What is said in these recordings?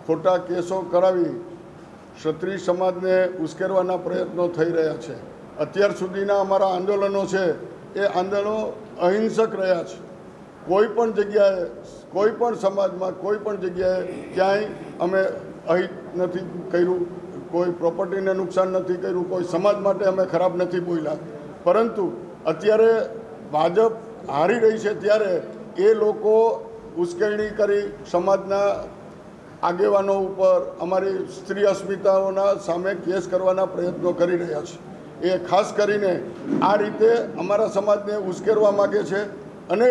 ખોટા કેસો કરાવી ક્ષત્રિય સમાજને ઉશ્કેરવાના પ્રયત્નો થઈ રહ્યા છે. અત્યાર સુધીના અમારા આંદોલનો છે એ આંદોલનો અહિંસક રહ્યા છે. કોઈ પણ જગ્યાએ, કોઈ પણ સમાજમાં, કોઈ પણ જગ્યાએ ક્યાંય અમે અહિત નથી કર્યું, કોઈ પ્રોપર્ટીને નુકસાન નથી કર્યું, કોઈ સમાજ માટે અમે ખરાબ નથી બોલ્યા. પરંતુ અત્યારે ભાજપ હારી રહી છે ત્યારે એ લોકો ઉશ્કેરણી કરી સમાજના આગેવાનો ઉપર, અમારી સ્ત્રી અસ્મિતાઓના સામે કેસ કરવાના પ્રયત્નો કરી રહ્યા છે. એ ખાસ કરીને આ રીતે અમારા સમાજને ઉશ્કેરવા માગે છે અને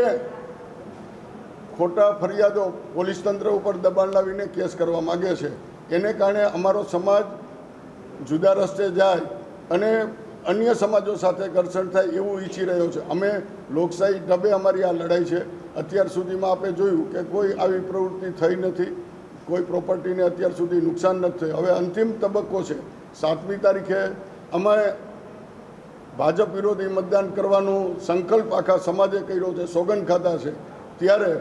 ખોટા ફરિયાદો પોલીસ તંત્ર ઉપર દબાણ લાવીને કેસ કરવા માગે છે. એને કારણે અમારો સમાજ જુદા રસ્તે જાય અને અન્ય સમાજો સાથે ઘર્ષણ થાય એવું ઈચ્છી રહ્યો છે. અમે લોકશાહી ઢબે અમારી આ લડાઈ છે. અત્યાર સુધીમાં આપણે જોયું કે કોઈ આવી પ્રવૃત્તિ થઈ નથી, કોઈ પ્રોપર્ટીને અત્યાર સુધી નુકસાન નથી થયું. હવે અંતિમ તબક્કો છે. 7મી તારીખે અમે ભાજપ વિરોધી મતદાન કરવાનું સંકલ્પ આખા સમાજે કર્યો છે, સોગંદ ખાધા છે. ત્યારે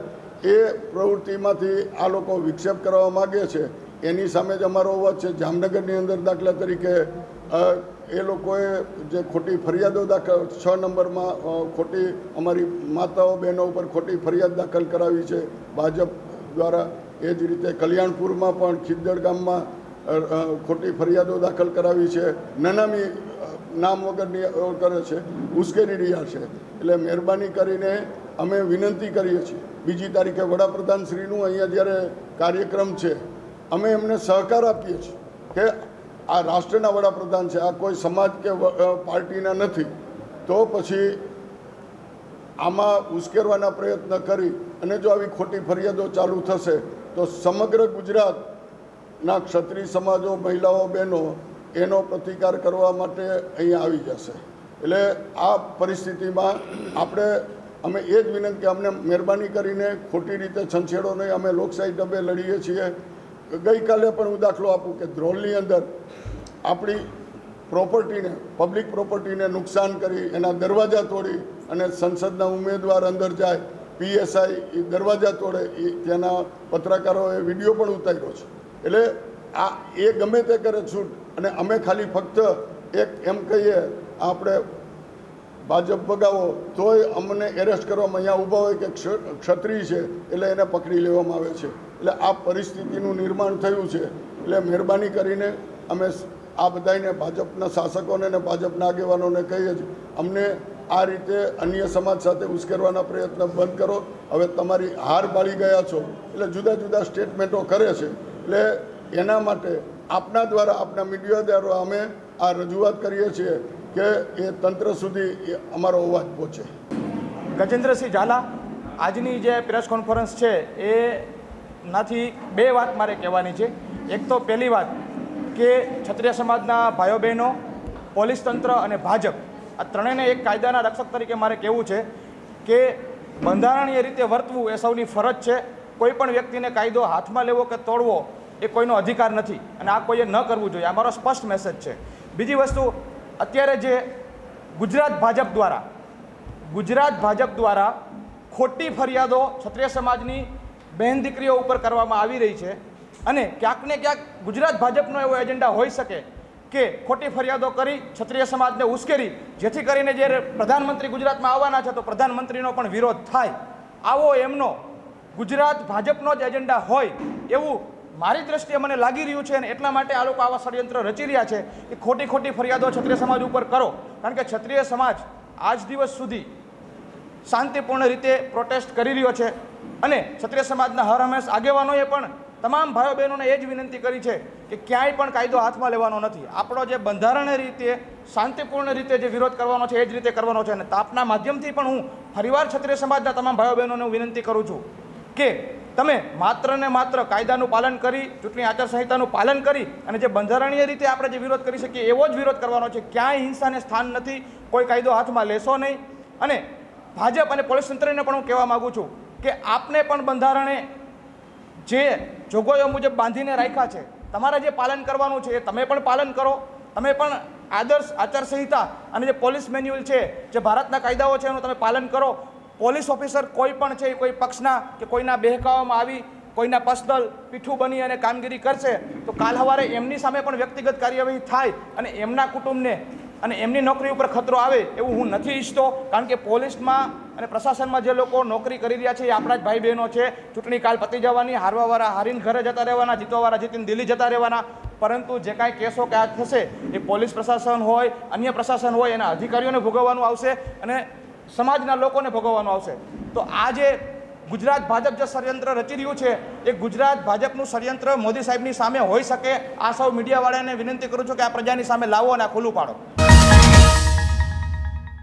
એ પ્રવૃત્તિમાંથી આ લોકો વિક્ષેપ કરવા માગે છે. એની સામે જ અમારો અવાજ છે. જામનગરની અંદર દાખલા તરીકે એ લોકોએ જે ખોટી ફરિયાદો દાખલ 6 નંબરમાં ખોટી અમારી માતાઓ બહેનો ઉપર ખોટી ફરિયાદ દાખલ કરાવી છે ભાજપ દ્વારા. એ જ રીતે કલ્યાણપુરમાં પણ ખીદડ ગામમાં ખોટી ફરિયાદો દાખલ કરાવી છે. નનામી નામ વગરની કરે છે, ઉશ્કેરી રહ્યા છે. એટલે મહેરબાની કરીને અમે વિનંતી કરીએ છીએ, 2જી તારીખે વડાપ્રધાનશ્રીનું અહીંયા જ્યારે કાર્યક્રમ છે, અમે એમને સહકાર આપીએ છીએ કે આ રાષ્ટ્રના વડાપ્રધાન છે, આ કોઈ સમાજ કે પાર્ટીના નથી. તો પછી આમાં ઉશ્કેરવાના પ્રયત્ન કરી અને જો આવી ખોટી ફરિયાદો ચાલુ થશે તો સમગ્ર ગુજરાતના ક્ષત્રિય સમાજો, મહિલાઓ, બહેનો એનો પ્રતિકાર કરવા માટે અહીંયા આવી જશે. એટલે આ પરિસ્થિતિમાં અમે એ જ વિનંતી કે અમને મહેરબાની કરીને ખોટી રીતે છંછેડો નહીં. અમે લોકશાહી ઢબે લડીએ છીએ. ગઈકાલે પણ હું દાખલો આપું કે ધ્રોલની અંદર આપણી પ્રોપર્ટીને, પબ્લિક પ્રોપર્ટીને નુકસાન કરી, એના દરવાજા તોડી અને સંસદના ઉમેદવાર અંદર જાય, PSI દરવાજા તોડે, ત્યાંના પત્રકારોએ વિડીયો પણ ઉતાર્યો છે. એટલે આ એ ગમે તે કરે છૂટ, અને અમે ખાલી ફક્ત એક એમ કહીએ આપણે ભાજપ ભગાવો તોય અમને એરેસ્ટ કરવામાં અહીંયા ઊભા હોય કે ક્ષત્રિય છે એટલે એને પકડી લેવામાં આવે છે. એટલે આ પરિસ્થિતિનું નિર્માણ થયું છે. એટલે મહેરબાની કરીને અમે આ બધાને, ભાજપના શાસકોને અને ભાજપના આગેવાનોને કહીએ છીએ, અમને આ રીતે અન્ય સમાજ સાથે ઉશ્કેરવાના પ્રયત્ન બંધ કરો. હવે તમારી હાર બાળી ગયા છો એટલે જુદા જુદા સ્ટેટમેન્ટો કરે છે. એટલે એના માટે આપના દ્વારા, આપના મીડિયા દ્વારા અમે આ રજૂઆત કરીએ છીએ કે એ તંત્ર સુધી અમારો અવાજ પહોંચે. ગજેન્દ્રસિંહ ઝાલા, આજની જે પ્રેસ કોન્ફરન્સ છે એ નાથી 2 વાત મારે કહેવાની છે. એક તો પહેલી વાત કે ક્ષત્રિય સમાજના ભાઈઓ બહેનો, પોલીસ તંત્ર અને ભાજપ, આ ત્રણેયને એક કાયદાના રક્ષક તરીકે મારે કહેવું છે કે બંધારણીય રીતે વર્તવું એ સૌની ફરજ છે. કોઈ પણ વ્યક્તિને કાયદો હાથમાં લેવો કે તોડવો એ કોઈનો અધિકાર નથી અને આ કોઈએ ન કરવું જોઈએ. આ મારો સ્પષ્ટ મેસેજ છે. બીજી વસ્તુ, અત્યારે જે ગુજરાત ભાજપ દ્વારા ખોટી ફરિયાદો ક્ષત્રિય સમાજની બહેન દીકરીઓ ઉપર કરવામાં આવી રહી છે અને ક્યાંક ને ક્યાંક ગુજરાત ભાજપનો એવો એજન્ડા હોઈ શકે કે ખોટી ફરિયાદો કરી ક્ષત્રિય સમાજને ઉશ્કેરી, જેથી કરીને જ્યારે પ્રધાનમંત્રી ગુજરાતમાં આવવાના છે તો પ્રધાનમંત્રીનો પણ વિરોધ થાય. આવો એમનો ગુજરાત ભાજપનો જ એજન્ડા હોય એવું મારી દ્રષ્ટિએ મને લાગી રહ્યું છે. અને એટલા માટે આ લોકો આવા ષડયંત્ર રચી રહ્યા છે કે ખોટી ફરિયાદો ક્ષત્રિય સમાજ ઉપર કરો. કારણ કે ક્ષત્રિય સમાજ આજ દિવસ સુધી શાંતિપૂર્ણ રીતે પ્રોટેસ્ટ કરી રહ્યો છે અને ક્ષત્રિય સમાજના હર હંમેશ આગેવાનોએ પણ તમામ ભાઈઓ બહેનોને એ જ વિનંતી કરી છે કે ક્યાંય પણ કાયદો હાથમાં લેવાનો નથી. આપણો જે બંધારણીય રીતે શાંતિપૂર્ણ રીતે જે વિરોધ કરવાનો છે એ જ રીતે કરવાનો છે. અને તાપના માધ્યમથી પણ હું ફરીવાર ક્ષત્રિય સમાજના તમામ ભાઈઓ બહેનોને હું વિનંતી કરું છું કે તમે માત્ર ને માત્ર કાયદાનું પાલન કરી, ચૂંટણી આચારસંહિતાનું પાલન કરી અને જે બંધારણીય રીતે આપણે જે વિરોધ કરી શકીએ એવો જ વિરોધ કરવાનો છે. ક્યાંય હિંસાને સ્થાન નથી. કોઈ કાયદો હાથમાં લેશો નહીં. અને ભાજપ અને પોલીસ તંત્રને પણ હું કહેવા માગું છું કે આપને પણ બંધારણે જે જોગવાઈઓ મુજબ બાંધીને રાખ્યા છે, તમારે જે પાલન કરવાનું છે એ તમે પણ પાલન કરો. તમે પણ આદર્શ આચારસંહિતા અને જે પોલીસ મેન્યુઅલ છે, જે ભારતના કાયદાઓ છે એનું તમે પાલન કરો. પોલીસ ઓફિસર કોઈ પણ છે, કોઈ પક્ષના કે કોઈના બહેકાવામાં આવી કોઈના પર્સનલ પીઠું બની અને કામગીરી કરશે તો કાલ સવારે એમની સામે પણ વ્યક્તિગત કાર્યવાહી થાય અને એમના કુટુંબને અને એમની નોકરી ઉપર ખતરો આવે એવું હું નથી ઈચ્છતો. કારણ કે પોલીસમાં અને પ્રશાસનમાં જે લોકો નોકરી કરી રહ્યા છે એ આપણા જ ભાઈ બહેનો છે. ચૂંટણી કાલ પતી જવાની, હારવાવાળા હારીને ઘરે જતા રહેવાના, જીતવાવાળા જીતીને દિલ્હી જતા રહેવાના. પરંતુ જે કાંઈ કેસો કે આ થશે એ પોલીસ પ્રશાસન હોય, અન્ય પ્રશાસન હોય, એના અધિકારીઓને ભોગવવાનું આવશે અને સમાજના લોકોને ભોગવવાનું આવશે. તો આ જે ગુજરાત ભાજપ જે ષડયંત્ર રચી રહ્યું છે એ ગુજરાત ભાજપનું ષડયંત્ર મોદી સાહેબની સામે હોઈ શકે. આ સૌ મીડિયાવાળાને વિનંતી કરું છું કે આ પ્રજાની સામે લાવો અને આ ખુલ્લું પાડો.